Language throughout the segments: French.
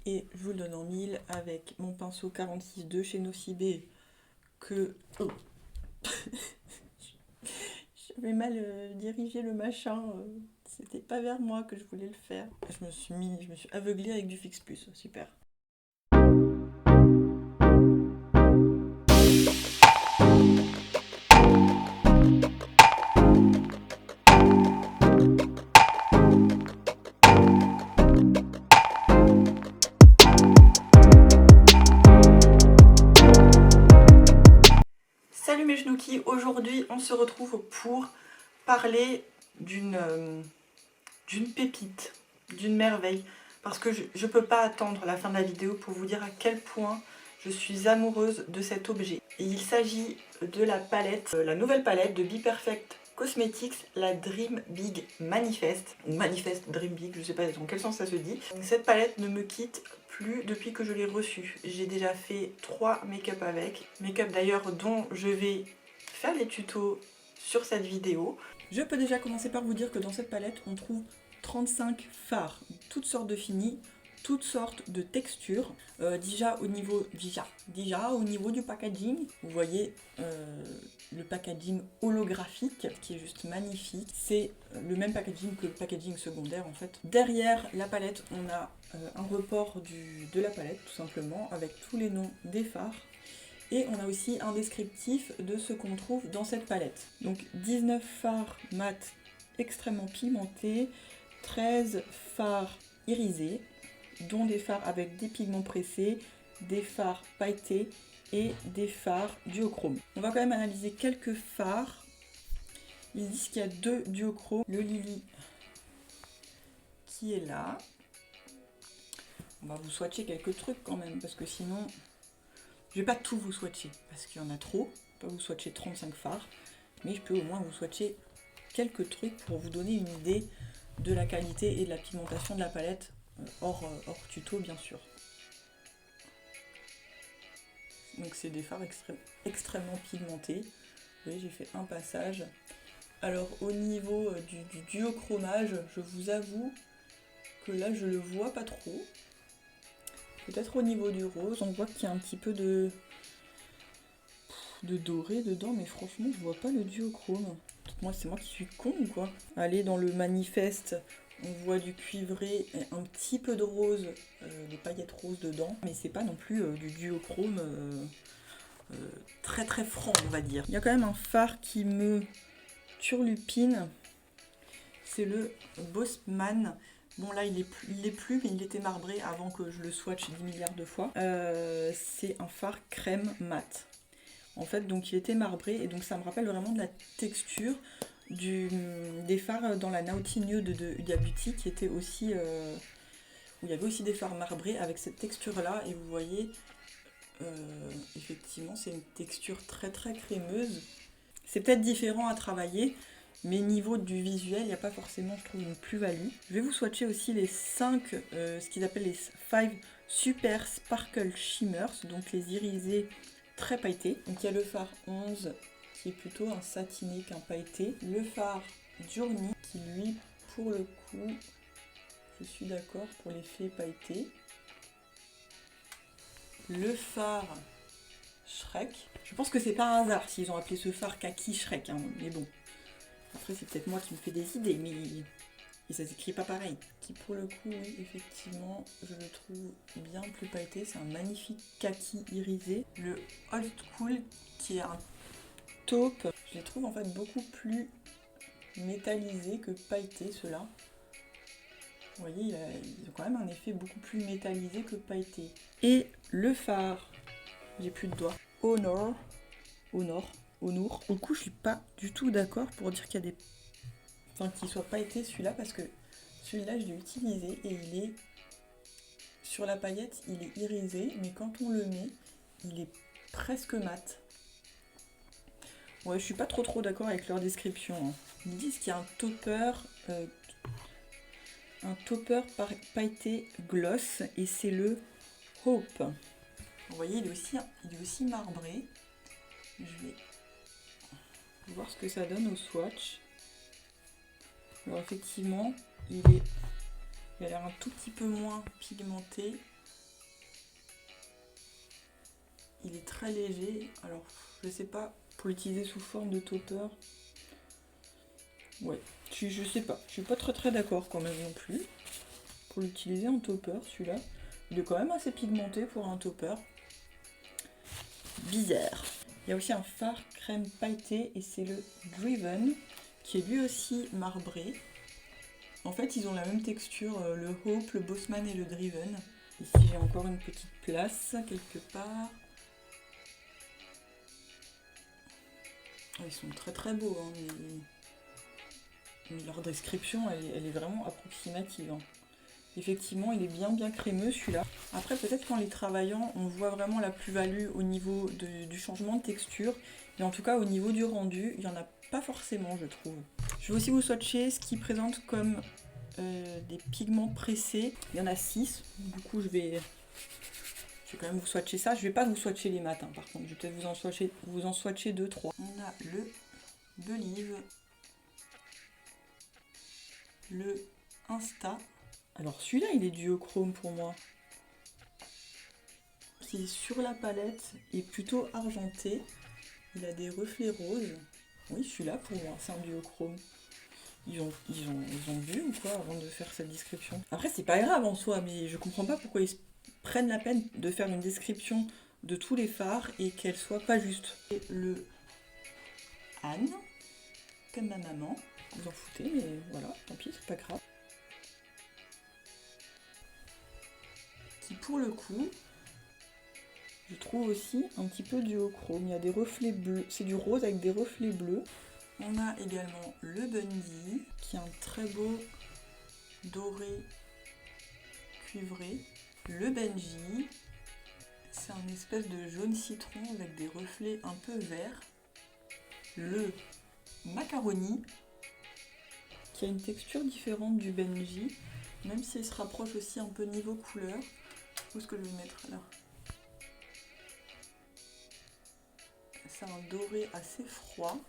Et je vous le donne en mille avec mon pinceau 46 de chez Nocibé que... Oh. J'avais mal dirigé le machin, c'était pas vers moi que je voulais le faire. Je me suis aveuglée avec du Fix Plus, super. Salut mes chenouki, aujourd'hui on se retrouve pour parler d'une pépite, d'une merveille, parce que je peux pas attendre la fin de la vidéo pour vous dire à quel point je suis amoureuse de cet objet. Et il s'agit de la palette, la nouvelle palette de Be Perfect Cosmetics, la Dream Big Manifest, ou Manifest Dream Big, je sais pas dans quel sens ça se dit. Cette palette ne me quitte plus depuis que je l'ai reçue. J'ai déjà fait 3 make-up avec, make-up d'ailleurs dont je vais faire des tutos sur cette vidéo. Je peux déjà commencer par vous dire que dans cette palette, on trouve 35 fards, toutes sortes de finis, toutes sortes de textures. Déjà au niveau du packaging, vous voyez le packaging holographique qui est juste magnifique. C'est le même packaging que le packaging secondaire en fait. Derrière la palette, on a un report de la palette tout simplement avec tous les noms des fards. Et on a aussi un descriptif de ce qu'on trouve dans cette palette. Donc 19 fards mat extrêmement pigmentés, 13 fards irisés, dont des fards avec des pigments pressés, des fards pailletés et des fards duochrome. On va quand même analyser quelques fards. Ils disent qu'il y a 2 duochromes. Le Lily qui est là. On va vous swatcher quelques trucs quand même, parce que sinon... Je vais pas tout vous swatcher, parce qu'il y en a trop. Je peux pas vous swatcher 35 fards, mais je peux au moins vous swatcher quelques trucs pour vous donner une idée de la qualité et de la pigmentation de la palette, hors tuto bien sûr. Donc c'est des fards extrêmement pigmentés. Vous voyez, j'ai fait un passage. Alors au niveau du duochromage, je vous avoue que là je le vois pas trop. Peut-être au niveau du rose, on voit qu'il y a un petit peu de doré dedans, mais franchement je vois pas le duochrome. Moi c'est moi qui suis con ou quoi? Allez, dans le manifeste, on voit du cuivré et un petit peu de rose, des paillettes roses dedans, mais c'est pas non plus du duochrome très très franc on va dire. Il y a quand même un fard qui me turlupine, c'est le Bosman. Bon là il est plus, mais il était marbré avant que je le swatch 10 milliards de fois. C'est un fard crème mat. En fait donc il était marbré et donc ça me rappelle vraiment de la texture des fards dans la Naughty Nude de Huda Beauty qui était aussi... où il y avait aussi des fards marbrés avec cette texture là et vous voyez effectivement c'est une texture très très crémeuse. C'est peut-être différent à travailler. Mais niveau du visuel, il n'y a pas forcément, je trouve, une plus-value. Je vais vous swatcher aussi les 5, ce qu'ils appellent les 5 Super Sparkle Shimmers, donc les irisés très pailletés. Donc il y a le fard 11, qui est plutôt un satiné qu'un pailleté. Le fard Journey, qui lui, pour le coup, je suis d'accord pour l'effet pailleté. Le fard Shrek. Je pense que c'est par hasard s'ils ont appelé ce fard Kaki Shrek, hein, mais bon. Après, c'est peut-être moi qui me fais des idées, mais ça s'écrit pas pareil. Qui, pour le coup, oui, effectivement, je le trouve bien plus pailleté. C'est un magnifique kaki irisé. Le Old School, qui est un taupe, je les trouve en fait beaucoup plus métallisés que pailletés, ceux-là. Vous voyez, ils ont quand même un effet beaucoup plus métallisé que pailleté. Et le fard, j'ai plus de doigts, Honor. Au coup, je suis pas du tout d'accord pour dire qu'il y a des... Enfin, qu'il soit pas été celui-là, parce que celui-là, je l'ai utilisé et il est... Sur la paillette, il est irisé, mais quand on le met, il est presque mat. Ouais, je suis pas trop d'accord avec leur description. Hein. Ils disent qu'il y a un topper pailleté gloss, et c'est le Hope. Vous voyez, il est aussi marbré. Je vais voir ce que ça donne au swatch. Alors effectivement, il a l'air un tout petit peu moins pigmenté il est très léger. Alors, je sais pas, pour l'utiliser sous forme de topper. Ouais, je sais pas. Je suis pas très d'accord quand même non plus. Pour l'utiliser en topper, celui-là. Il est quand même assez pigmenté pour un topper. Bizarre. Il y a aussi un fard crème pailleté et c'est le Driven, qui est lui aussi marbré. En fait, ils ont la même texture, le Hope, le Bossman et le Driven. Ici, j'ai encore une petite place, quelque part. Ils sont très beaux, hein, mais leur description, elle est vraiment approximative. Hein. Effectivement, il est bien crémeux, celui-là. Après, peut-être qu'en les travaillant, on voit vraiment la plus-value au niveau du changement de texture. Mais en tout cas, au niveau du rendu, il n'y en a pas forcément, je trouve. Je vais aussi vous swatcher ce qui présente comme des pigments pressés. Il y en a 6. Du coup, je vais quand même vous swatcher ça. Je vais pas vous swatcher les matins, par contre. Je vais peut-être vous en swatcher 2-3. On a le Believe, le Insta. Alors celui-là, il est duochrome pour moi. Qui est sur la palette est plutôt argenté. Il a des reflets roses. Oui, celui-là pour moi, c'est un duochrome. Ils ont bu ou quoi avant de faire cette description? Après, c'est pas grave en soi, mais je comprends pas pourquoi ils prennent la peine de faire une description de tous les fards et qu'elle soit pas juste. Et le Anne, comme ma maman. Vous en foutez, mais voilà, tant pis, c'est pas grave. Qui pour le coup, je trouve aussi un petit peu duochrome. Il y a des reflets bleus, c'est du rose avec des reflets bleus. On a également le Bundy, qui est un très beau doré cuivré. Le Benji, c'est un espèce de jaune citron avec des reflets un peu verts. Le Macaroni, qui a une texture différente du Benji, même si elle se rapproche aussi un peu niveau couleur. Où est-ce que je vais mettre là? C'est un doré assez froid.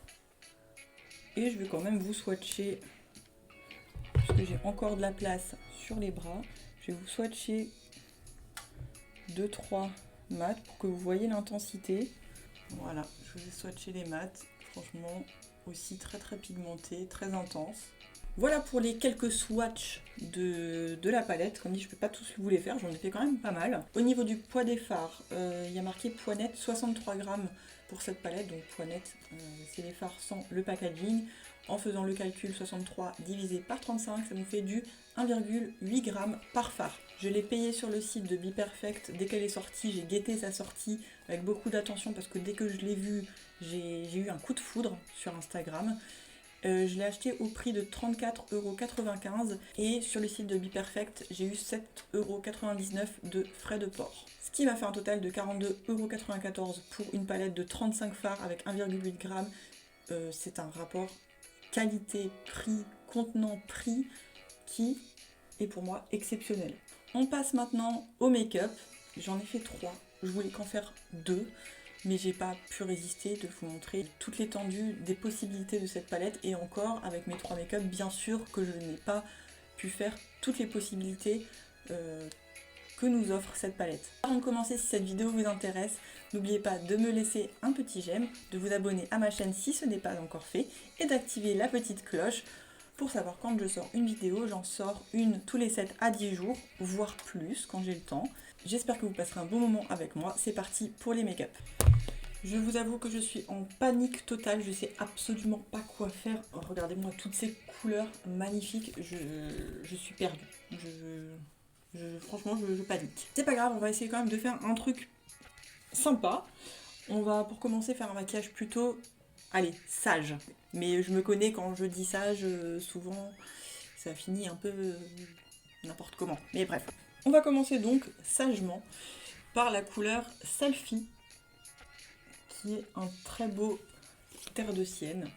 Et je vais quand même vous swatcher, puisque j'ai encore de la place sur les bras, je vais vous swatcher 2-3 mats pour que vous voyez l'intensité. Voilà, je vous ai swatché les mats, franchement aussi très pigmenté, très intense. Voilà pour les quelques swatchs de la palette. Comme dit, je ne peux pas tous vous les faire, j'en ai fait quand même pas mal. Au niveau du poids des fards, il y a marqué poids net 63 grammes pour cette palette. Donc poids net, c'est les fards sans le packaging. En faisant le calcul, 63 divisé par 35, ça nous fait du 1,8 g par fard. Je l'ai payé sur le site de BePerfect dès qu'elle est sortie. J'ai guetté sa sortie avec beaucoup d'attention parce que dès que je l'ai vue, j'ai eu un coup de foudre sur Instagram. Je l'ai acheté au prix de 34,95 € et sur le site de BePerfect, j'ai eu 7,99 € de frais de port. Ce qui m'a fait un total de 42,94 € pour une palette de 35 fards avec 1,8 g. C'est un rapport qualité-prix, contenant-prix qui est pour moi exceptionnel. On passe maintenant au make-up. J'en ai fait 3, je voulais qu'en faire 2. Mais j'ai pas pu résister de vous montrer toute l'étendue des possibilités de cette palette et encore avec mes 3 make-up, bien sûr que je n'ai pas pu faire toutes les possibilités que nous offre cette palette. Avant de commencer, si cette vidéo vous intéresse, n'oubliez pas de me laisser un petit j'aime, de vous abonner à ma chaîne si ce n'est pas encore fait et d'activer la petite cloche pour savoir quand je sors une vidéo. J'en sors une tous les 7 à 10 jours, voire plus quand j'ai le temps. J'espère que vous passerez un bon moment avec moi. C'est parti pour les make-up. Je vous avoue que je suis en panique totale, je sais absolument pas quoi faire. Regardez-moi toutes ces couleurs magnifiques, je suis perdue. Franchement, je panique. C'est pas grave, on va essayer quand même de faire un truc sympa. On va pour commencer faire un maquillage plutôt, allez, sage. Mais je me connais, quand je dis sage, souvent ça finit un peu n'importe comment. Mais bref. On va commencer donc sagement par la couleur Selfie, qui est un très beau terre de sienne.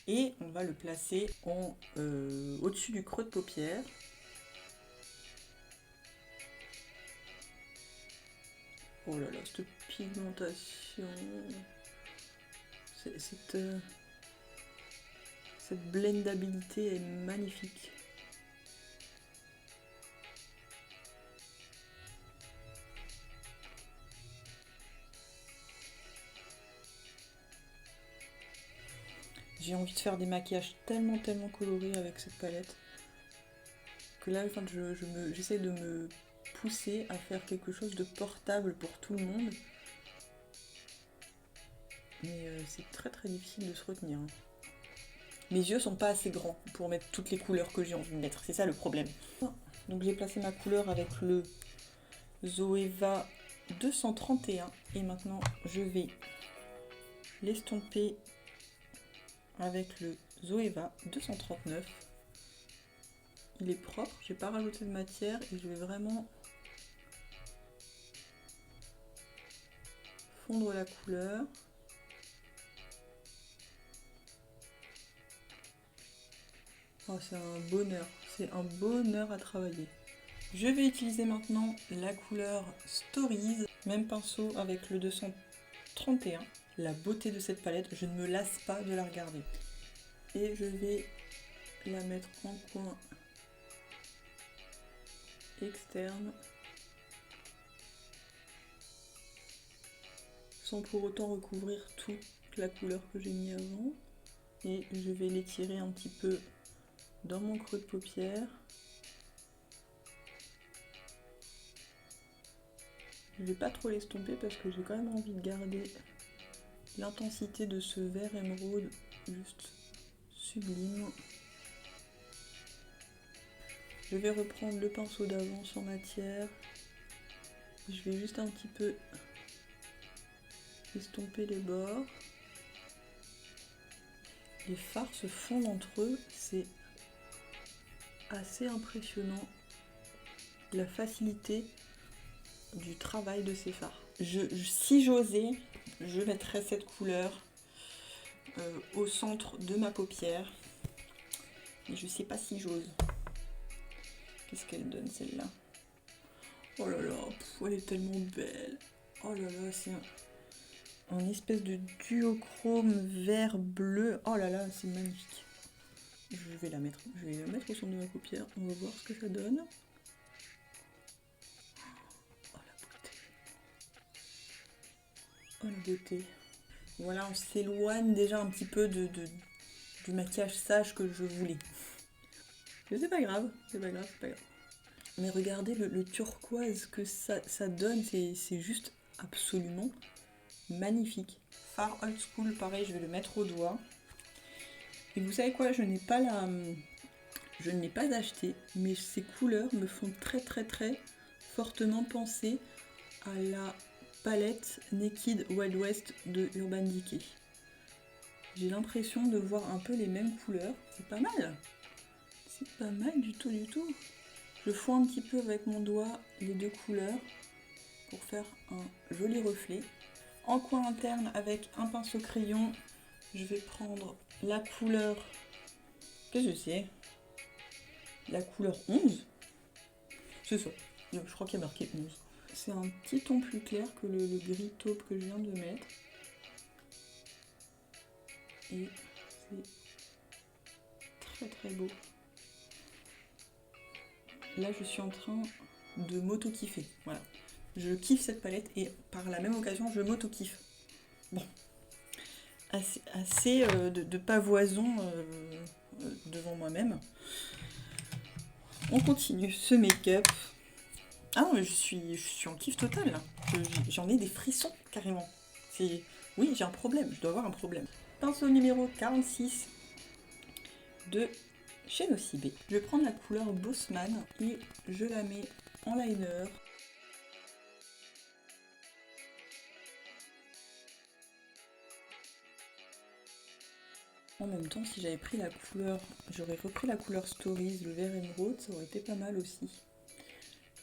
Et on va le placer au-dessus du creux de paupière. Oh là là, cette pigmentation, cette blendabilité est magnifique. j'ai envie de faire des maquillages tellement colorés avec cette palette que là enfin, j'essaie de me pousser à faire quelque chose de portable pour tout le monde. Mais c'est très difficile de se retenir. Mes yeux sont pas assez grands pour mettre toutes les couleurs que j'ai envie de mettre, c'est ça le problème. Donc j'ai placé ma couleur avec le Zoeva 231 et maintenant je vais l'estomper avec le Zoeva 239. Il est propre, j'ai pas rajouté de matière et je vais vraiment fondre la couleur. Oh, c'est un bonheur à travailler. Je vais utiliser maintenant la couleur Stories, même pinceau avec le 231. La beauté de cette palette, je ne me lasse pas de la regarder. Et je vais la mettre en coin externe, sans pour autant recouvrir toute la couleur que j'ai mis avant. Et je vais l'étirer un petit peu dans mon creux de paupière. Je vais pas trop l'estomper parce que j'ai quand même envie de garder l'intensité de ce vert émeraude juste sublime. Je vais reprendre le pinceau d'avant sans matière. Je vais juste un petit peu estomper les bords. Les fards se fondent entre eux, c'est assez impressionnant la facilité du travail de ces fards. Si j'osais, je mettrais cette couleur au centre de ma paupière. Mais je sais pas si j'ose. Qu'est-ce qu'elle donne celle-là? Oh là là, elle est tellement belle. Oh là là, c'est un espèce de duochrome vert-bleu. Oh là là, c'est magnifique. Je vais la mettre au centre de ma paupière. On va voir ce que ça donne. Oh la beauté. Oh la beauté. Voilà, on s'éloigne déjà un petit peu du maquillage sage que je voulais. Mais c'est pas grave, c'est pas grave. Mais regardez le turquoise que ça donne, c'est juste absolument magnifique. Fard old school, pareil, je vais le mettre au doigt. Et vous savez quoi, je ne l'ai pas acheté, mais ces couleurs me font très fortement penser à la palette Naked Wild West de Urban Decay. J'ai l'impression de voir un peu les mêmes couleurs, c'est pas mal. C'est pas mal du tout. Je fous un petit peu avec mon doigt les deux couleurs pour faire un joli reflet. En coin interne, avec un pinceau crayon, je vais prendre la couleur, qu'est-ce que c'est? La couleur 11. C'est ça, je crois qu'il y a marqué 11. C'est un petit ton plus clair que le gris taupe que je viens de mettre. Et c'est très beau. Là, je suis en train de m'auto-kiffer. Voilà. Je kiffe cette palette et par la même occasion, je m'auto-kiffe. Bon. Assez de pavoison devant moi-même. On continue ce make-up. Ah non, mais je suis en kiff total là. J'en ai des frissons carrément. Oui, j'ai un problème, je dois avoir un problème. Pinceau numéro 46 de chez Nocibé. Je vais prendre la couleur Bossman et je la mets en liner. En même temps, si j'avais pris la couleur, j'aurais repris la couleur Stories, le vert émeraude, ça aurait été pas mal aussi.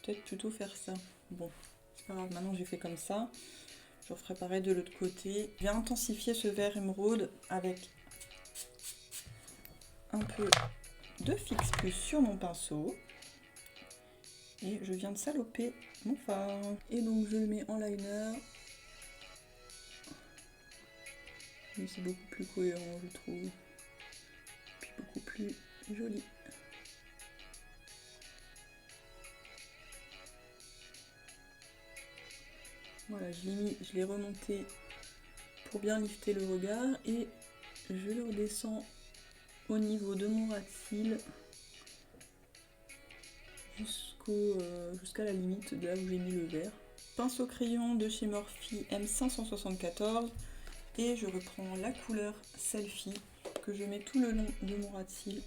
Peut-être plutôt faire ça. Bon, c'est pas grave, maintenant j'ai fait comme ça. Je referai pareil de l'autre côté. Je vais intensifier ce vert émeraude avec un peu de Fix Plus sur mon pinceau. Et je viens de saloper mon fard. Et donc je le mets en liner. Mais c'est beaucoup plus cohérent, je trouve. Puis beaucoup plus joli. Voilà, je l'ai remonté pour bien lifter le regard et je le redescends au niveau de mon ras de cils jusqu'à la limite de là où j'ai mis le vert. Pinceau crayon de chez Morphe M574 et je reprends la couleur Selfie que je mets tout le long de mon ras de cils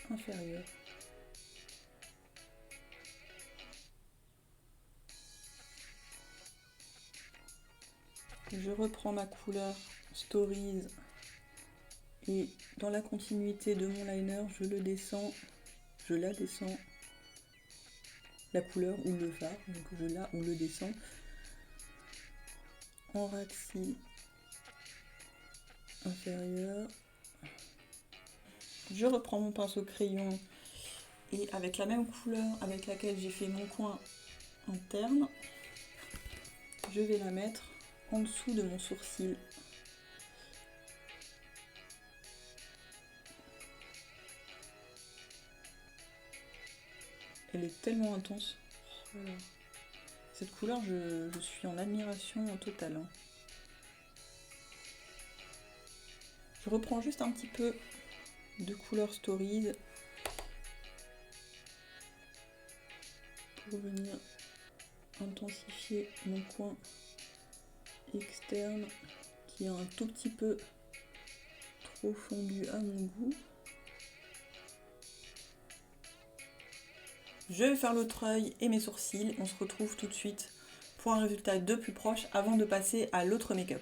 inférieur. Je reprends ma couleur Stories et dans la continuité de mon liner, je la descends, la couleur ou le fard, donc je la ou le descends en ras de cils inférieur. Je reprends mon pinceau crayon et avec la même couleur avec laquelle j'ai fait mon coin interne, je vais la mettre en dessous de mon sourcil. Elle est tellement intense. Voilà. Cette couleur, je suis en admiration totale. Hein. Je reprends juste un petit peu de couleur Stories pour venir intensifier mon coin externe qui est un tout petit peu trop fondu à mon goût. Je vais faire l'autre œil et mes sourcils. On se retrouve tout de suite pour un résultat de plus proche avant de passer à l'autre make-up.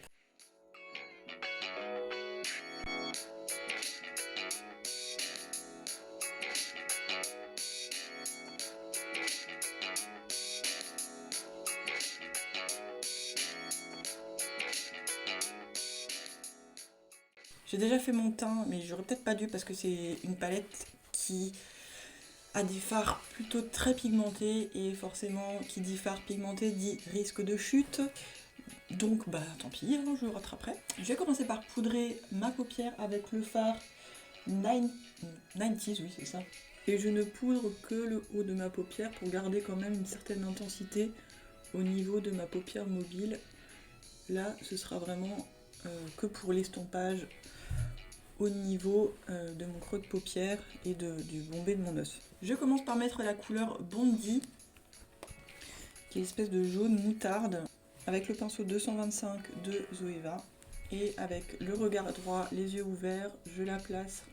J'ai déjà fait mon teint, mais j'aurais peut-être pas dû parce que c'est une palette qui a des fards plutôt très pigmentés et forcément qui dit fard pigmenté dit risque de chute. Donc bah tant pis, hein, je rattraperai. Je vais commencer par poudrer ma paupière avec le fard 90s, oui c'est ça. Et je ne poudre que le haut de ma paupière pour garder quand même une certaine intensité au niveau de ma paupière mobile. Là ce sera vraiment que pour l'estompage au niveau de mon creux de paupière et du bombé de mon os. Je commence par mettre la couleur Bondi, qui est une espèce de jaune moutarde, avec le pinceau 225 de Zoeva. Et avec le regard droit, les yeux ouverts, je la place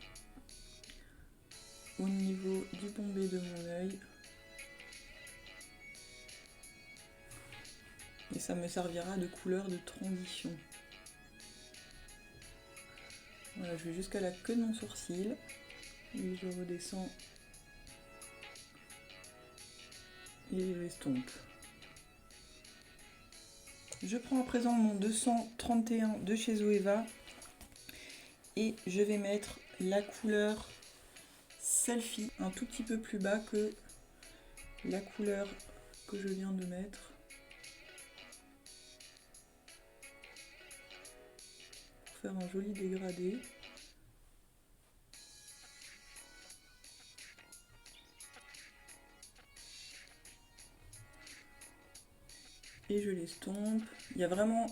au niveau du bombé de mon œil. Et ça me servira de couleur de transition. Voilà, je vais jusqu'à la queue de mon sourcil et je redescends et je l'estompe. Je prends à présent mon 231 de chez Zoeva et je vais mettre la couleur Selfie un tout petit peu plus bas que la couleur que je viens de mettre. Pour faire un joli dégradé. Et je l'estompe. Il n'y a vraiment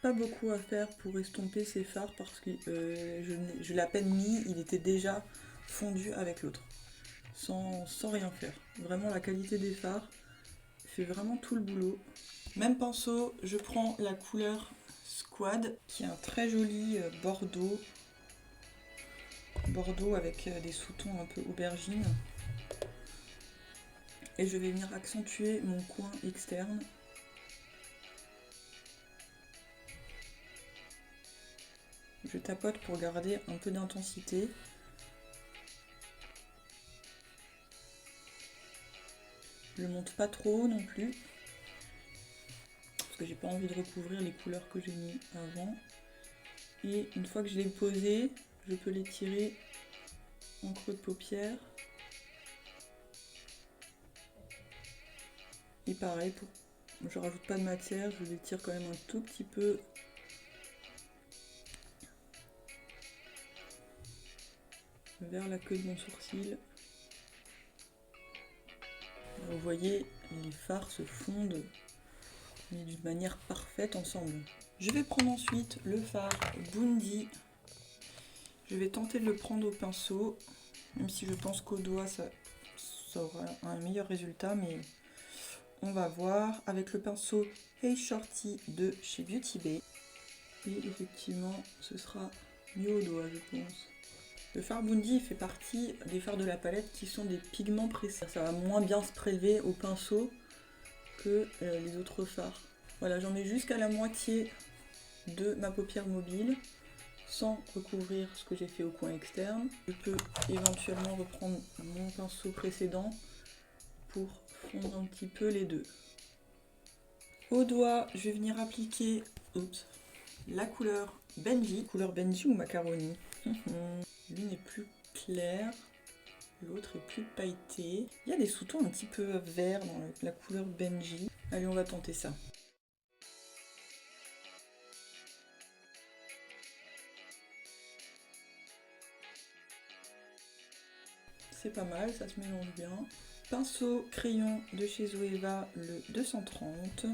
pas beaucoup à faire pour estomper ces fards parce que je l'ai à peine mis, il était déjà fondu avec l'autre. Sans rien faire. Vraiment la qualité des fards fait vraiment tout le boulot. Même pinceau, je prends la couleur Squad qui est un très joli bordeaux. Bordeaux avec des sous-tons un peu aubergine. Et je vais venir accentuer mon coin externe. Je tapote pour garder un peu d'intensité. Je ne monte pas trop haut non plus. Parce que j'ai pas envie de recouvrir les couleurs que j'ai mis avant. Et une fois que je l'ai posé, je peux les tirer en creux de paupière. Et pareil, je rajoute pas de matière, je les tire quand même un tout petit peu vers la queue de mon sourcil. Là, vous voyez, les fards se fondent mais d'une manière parfaite ensemble. Je vais prendre ensuite le fard Bundy. Je vais tenter de le prendre au pinceau, même si je pense qu'au doigt ça aura un meilleur résultat, mais on va voir avec le pinceau Hey Shorty de chez Beauty Bay. Et effectivement, ce sera mieux au doigt, je pense. Le fard Bundy fait partie des fards de la palette qui sont des pigments pressés. Ça va moins bien se prélever au pinceau que les autres fards. Voilà, j'en mets jusqu'à la moitié de ma paupière mobile sans recouvrir ce que j'ai fait au coin externe. Je peux éventuellement reprendre mon pinceau précédent pour fondre un petit peu les deux. Au doigt, je vais venir appliquer la couleur Benji. Couleur Benji ou macaroni. L'une est plus claire, l'autre est plus pailletée. Il y a des sous-tons un petit peu verts dans la couleur Benji. Allez, on va tenter ça. C'est pas mal, ça se mélange bien. Pinceau crayon de chez Zoeva, le 230.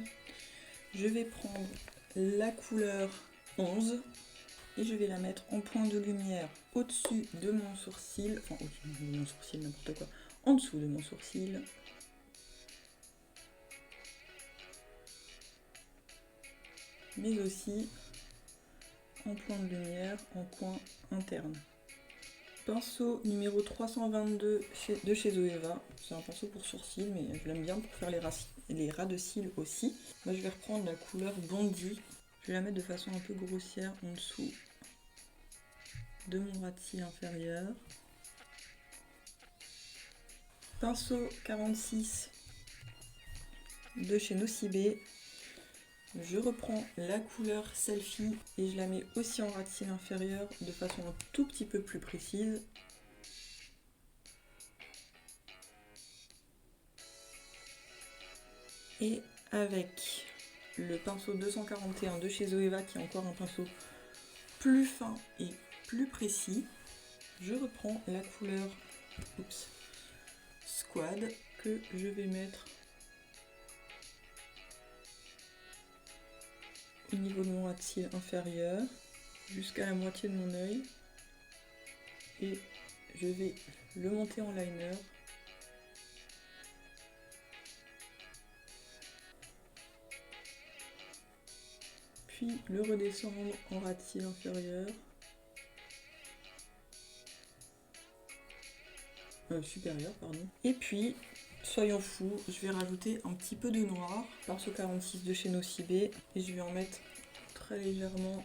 Je vais prendre la couleur 11 et je vais la mettre en point de lumière au-dessus de mon sourcil. Enfin, au-dessus de mon sourcil, n'importe quoi. En dessous de mon sourcil. Mais aussi en point de lumière, en coin interne. Pinceau numéro 322 de chez Zoeva. C'est un pinceau pour sourcils, mais je l'aime bien pour faire les ras de cils aussi. Là, je vais reprendre la couleur Bondi. Je vais la mettre de façon un peu grossière en dessous de mon ras de cils inférieur. Pinceau 46 de chez Nocibé. Je reprends la couleur Selfie et je la mets aussi en ras de cils inférieur de façon un tout petit peu plus précise. Et avec le pinceau 241 de chez Zoeva, qui est encore un pinceau plus fin et plus précis, je reprends la couleur Squad que je vais mettre au niveau de mon ras de cils inférieur jusqu'à la moitié de mon œil et je vais le monter en liner. Puis le redescendre en ras de cils inférieur. Supérieur, pardon. Et puis, soyons fous, je vais rajouter un petit peu de noir, pinceau 46 de chez Nocibé, et je vais en mettre très légèrement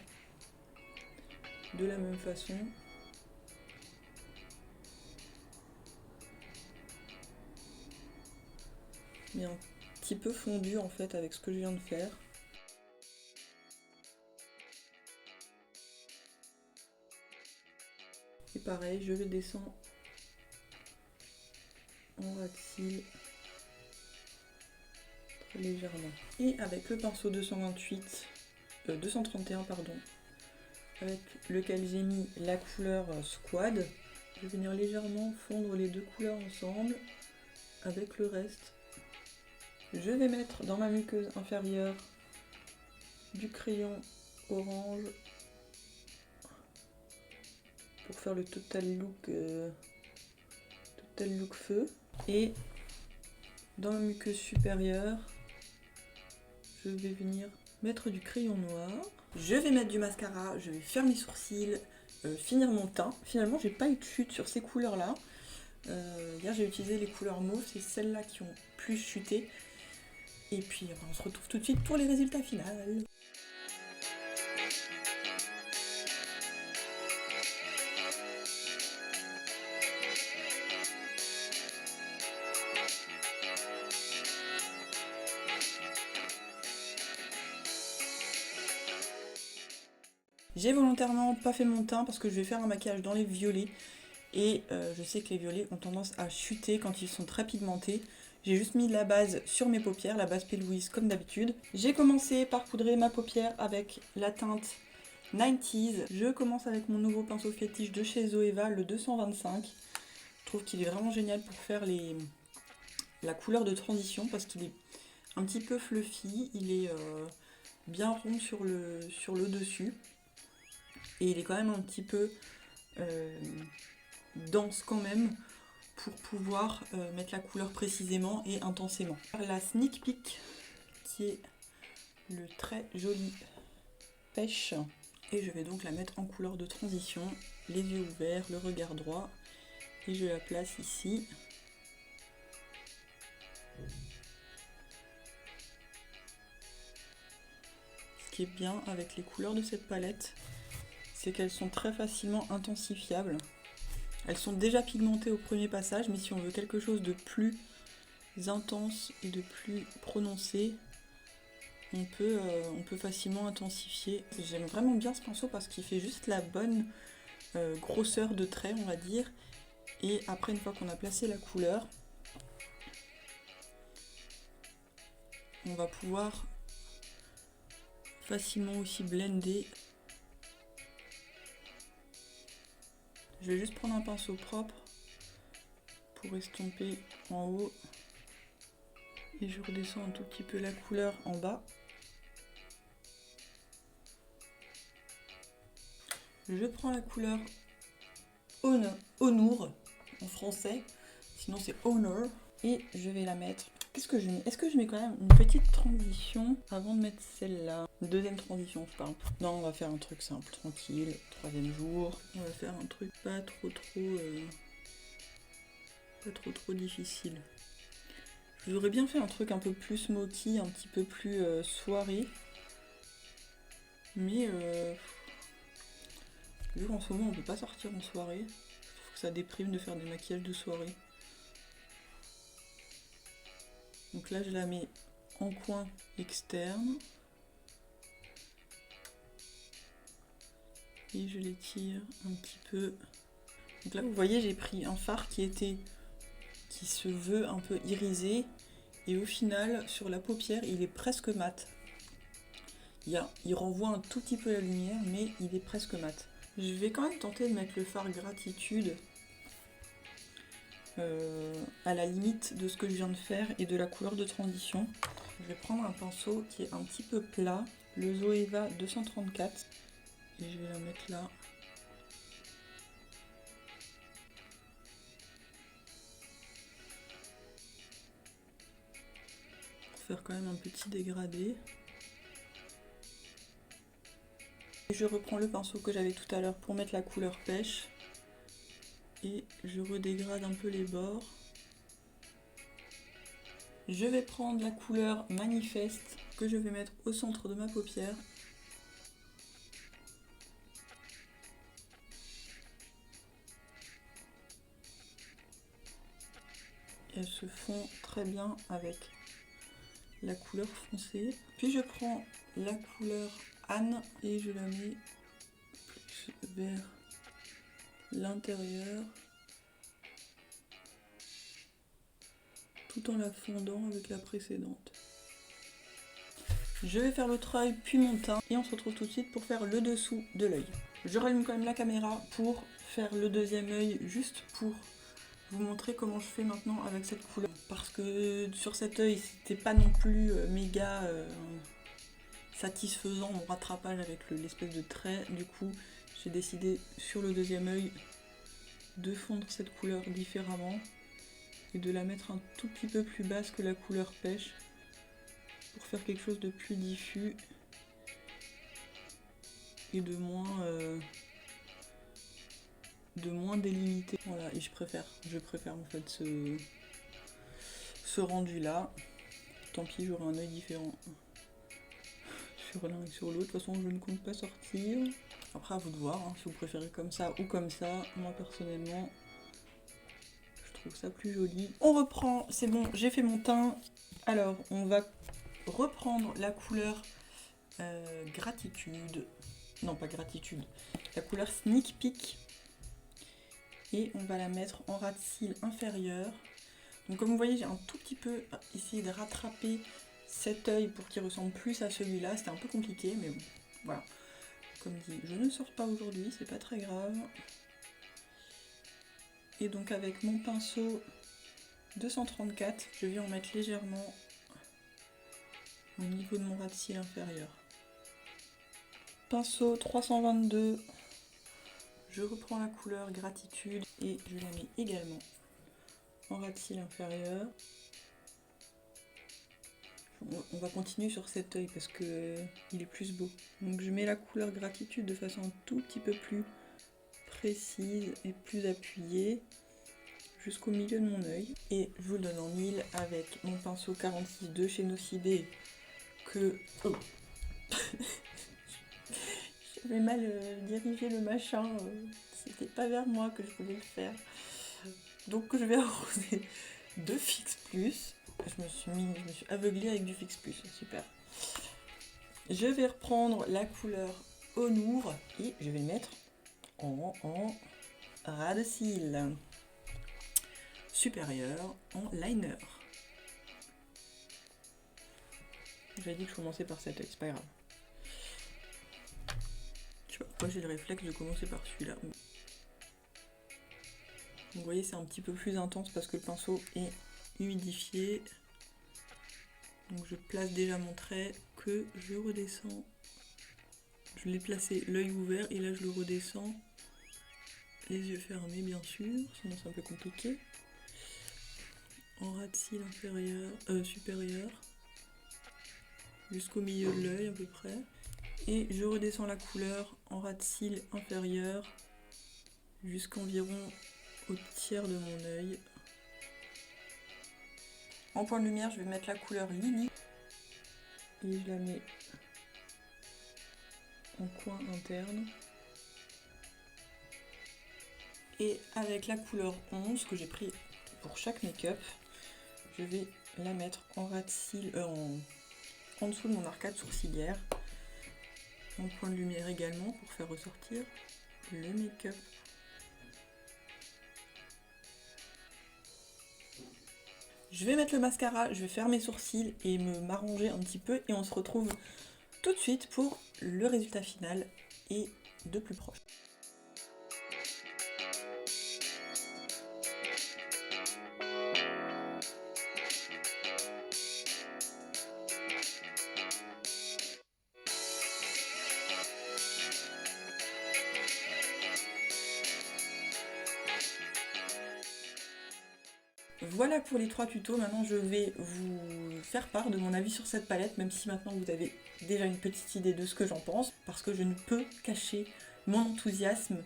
de la même façon. Mais un petit peu fondu en fait avec ce que je viens de faire. Et pareil, je le descends en ras de cils très légèrement. Et avec le pinceau 231 pardon, avec lequel j'ai mis la couleur Squad, je vais venir légèrement fondre les deux couleurs ensemble avec le reste. Je vais mettre dans ma muqueuse inférieure du crayon orange pour faire le total look feu. Et dans ma muqueuse supérieure, je vais venir mettre du crayon noir. Je vais mettre du mascara, je vais faire mes sourcils, finir mon teint. Finalement, j'ai pas eu de chute sur ces couleurs-là. Hier, j'ai utilisé les couleurs mauves, c'est celles-là qui ont plus chuté. Et puis, on se retrouve tout de suite pour les résultats finaux. J'ai volontairement pas fait mon teint parce que je vais faire un maquillage dans les violets. Et je sais que les violets ont tendance à chuter quand ils sont très pigmentés. J'ai juste mis la base sur mes paupières, la base P. Louise comme d'habitude. J'ai commencé par poudrer ma paupière avec la teinte 90s. Je commence avec mon nouveau pinceau fétiche de chez Zoeva, le 225. Je trouve qu'il est vraiment génial pour faire la couleur de transition parce qu'il est un petit peu fluffy. Il est bien rond sur le dessus. Et il est quand même un petit peu dense quand même pour pouvoir mettre la couleur précisément et intensément. La Sneak Peek qui est le très joli pêche. Et je vais donc la mettre en couleur de transition, les yeux ouverts, le regard droit. Et je la place ici. Ce qui est bien avec les couleurs de cette palette, c'est qu'elles sont très facilement intensifiables. Elles sont déjà pigmentées au premier passage, mais si on veut quelque chose de plus intense et de plus prononcé, on peut facilement intensifier. J'aime vraiment bien ce pinceau parce qu'il fait juste la bonne grosseur de trait, on va dire. Et après, une fois qu'on a placé la couleur, on va pouvoir facilement aussi blender. Je vais juste prendre un pinceau propre pour estomper en haut. Et je redescends un tout petit peu la couleur en bas. Je prends la couleur Honor en français, sinon c'est Honor, et je vais la mettre. Qu'est-ce que je mets? Est-ce que je mets quand même une petite transition avant de mettre celle-là? Une deuxième transition, je parle. Non, on va faire un truc simple, tranquille, 3e jour. On va faire un truc pas trop difficile. Je voudrais bien faire un truc un peu plus smoky, un petit peu plus soirée. Mais vu qu'en ce moment on peut pas sortir en soirée, je trouve que ça déprime de faire des maquillages de soirée. Donc là je la mets en coin externe. Et je l'étire un petit peu. Donc là vous voyez j'ai pris un fard qui se veut un peu irisé. Et au final sur la paupière il est presque mat. Il renvoie un tout petit peu la lumière mais il est presque mat. Je vais quand même tenter de mettre le fard Gratitude à la limite de ce que je viens de faire et de la couleur de transition. Je vais prendre un pinceau qui est un petit peu plat, le Zoeva 234, et je vais la mettre là. Pour faire quand même un petit dégradé. Et je reprends le pinceau que j'avais tout à l'heure pour mettre la couleur pêche. Et je redégrade un peu les bords. Je vais prendre la couleur Manifeste que je vais mettre au centre de ma paupière. Elles se font très bien avec la couleur foncée. Puis je prends la couleur Anne et je la mets plus vers l'intérieur, tout en la fondant avec la précédente. Je vais faire l'autre œil puis mon teint et on se retrouve tout de suite pour faire le dessous de l'œil. Je rallume quand même la caméra pour faire le deuxième œil, juste pour vous montrer comment je fais maintenant avec cette couleur. Parce que sur cet œil, c'était pas non plus méga satisfaisant mon rattrapage avec l'espèce de trait. Du coup, j'ai décidé sur le deuxième œil de fondre cette couleur différemment et de la mettre un tout petit peu plus basse que la couleur pêche pour faire quelque chose de plus diffus et de moins délimité. Voilà, et je préfère en fait ce rendu là. Tant pis, j'aurai un œil différent sur l'un et sur l'autre. De toute façon, je ne compte pas sortir. Après, à vous de voir, hein, si vous préférez comme ça ou comme ça. Moi, personnellement, je trouve ça plus joli. On reprend, c'est bon, j'ai fait mon teint. Alors, on va reprendre la couleur Gratitude. Non, pas Gratitude. La couleur Sneak Peek. Et on va la mettre en ras de cils inférieur. Donc comme vous voyez, j'ai un tout petit peu essayé de rattraper cet œil pour qu'il ressemble plus à celui-là. C'était un peu compliqué, mais bon, voilà. Comme dit, je ne sors pas aujourd'hui, c'est pas très grave. Et donc avec mon pinceau 234, je vais en mettre légèrement au niveau de mon ras de cils inférieur. Pinceau 322. Je reprends la couleur Gratitude et je la mets également en ras de cils inférieur. On va continuer sur cet œil parce que il est plus beau. Donc je mets la couleur Gratitude de façon un tout petit peu plus précise et plus appuyée jusqu'au milieu de mon œil. Et je vous le donne en mille avec mon pinceau 46 de chez Nocibé que... Oh. J'avais mal dirigé le machin, c'était pas vers moi que je voulais le faire. Donc je vais arroser de Fix Plus. Je me suis aveuglée avec du Fix Plus, super. Je vais reprendre la couleur Honour et je vais le mettre en ras de cils supérieur en liner. J'avais dit que je commençais par cet œil, c'est pas grave. Je sais pas pourquoi j'ai le réflexe de commencer par celui-là. Vous voyez, c'est un petit peu plus intense parce que le pinceau est humidifié. Donc je place déjà mon trait que je redescends. Je l'ai placé l'œil ouvert et là je le redescends. Les yeux fermés bien sûr, sinon c'est un peu compliqué. En ras de cils inférieur, supérieur. Jusqu'au milieu de l'œil à peu près. Et je redescends la couleur en ras de cils inférieur jusqu'environ au tiers de mon œil. En point de lumière, je vais mettre la couleur Lily et je la mets en coin interne. Et avec la couleur 11 que j'ai pris pour chaque make-up, je vais la mettre en ras de cils, en dessous de mon arcade sourcilière. En point de lumière également pour faire ressortir le make-up. Je vais mettre le mascara, je vais faire mes sourcils et m'arranger un petit peu et on se retrouve tout de suite pour le résultat final et de plus proche. Voilà pour les 3 tutos, maintenant je vais vous faire part de mon avis sur cette palette, même si maintenant vous avez déjà une petite idée de ce que j'en pense, parce que je ne peux cacher mon enthousiasme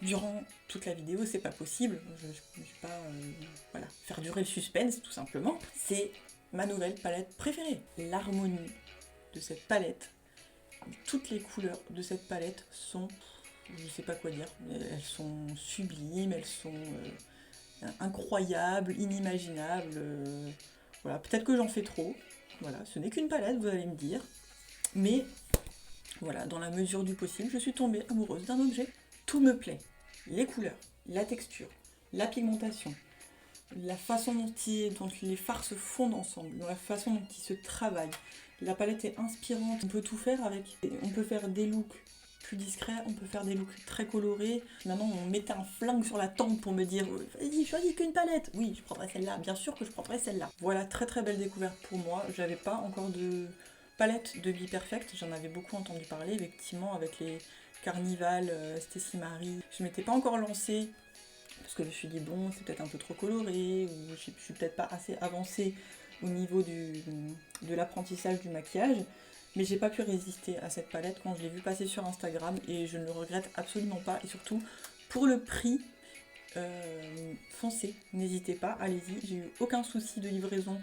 durant toute la vidéo, c'est pas possible, je ne vais pas voilà, faire durer le suspense tout simplement. C'est ma nouvelle palette préférée. L'harmonie de cette palette, toutes les couleurs de cette palette sont, je sais pas quoi dire, elles sont sublimes, elles sont... incroyable, inimaginable, voilà, peut-être que j'en fais trop, voilà, ce n'est qu'une palette, vous allez me dire, mais voilà, dans la mesure du possible, je suis tombée amoureuse d'un objet, tout me plaît, les couleurs, la texture, la pigmentation, la façon dont les fards se fondent ensemble, la façon dont ils se travaillent, la palette est inspirante, on peut tout faire avec, on peut faire des looks plus discret, on peut faire des looks très colorés. Maintenant on mettait un flingue sur la tempe pour me dire vas-y choisis qu'une palette. Oui, je prendrai celle-là, bien sûr que je prendrai celle-là. Voilà, très très belle découverte pour moi. J'avais pas encore de palette de Be Perfect, j'en avais beaucoup entendu parler effectivement avec les Carnival, Stacy Marie. Je m'étais pas encore lancée parce que je me suis dit bon c'est peut-être un peu trop coloré ou je suis peut-être pas assez avancée au niveau de l'apprentissage du maquillage. Mais j'ai pas pu résister à cette palette quand je l'ai vue passer sur Instagram et je ne le regrette absolument pas. Et surtout, pour le prix, foncez, n'hésitez pas, allez-y. J'ai eu aucun souci de livraison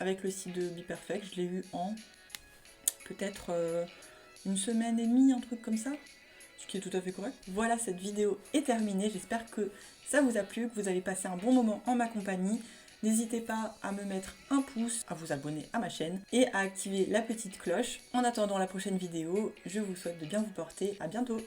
avec le site de Be Perfect. Je l'ai eu en peut-être une semaine et demie, un truc comme ça, ce qui est tout à fait correct. Voilà, cette vidéo est terminée. J'espère que ça vous a plu, que vous avez passé un bon moment en ma compagnie. N'hésitez pas à me mettre un pouce, à vous abonner à ma chaîne et à activer la petite cloche. En attendant la prochaine vidéo, je vous souhaite de bien vous porter. À bientôt!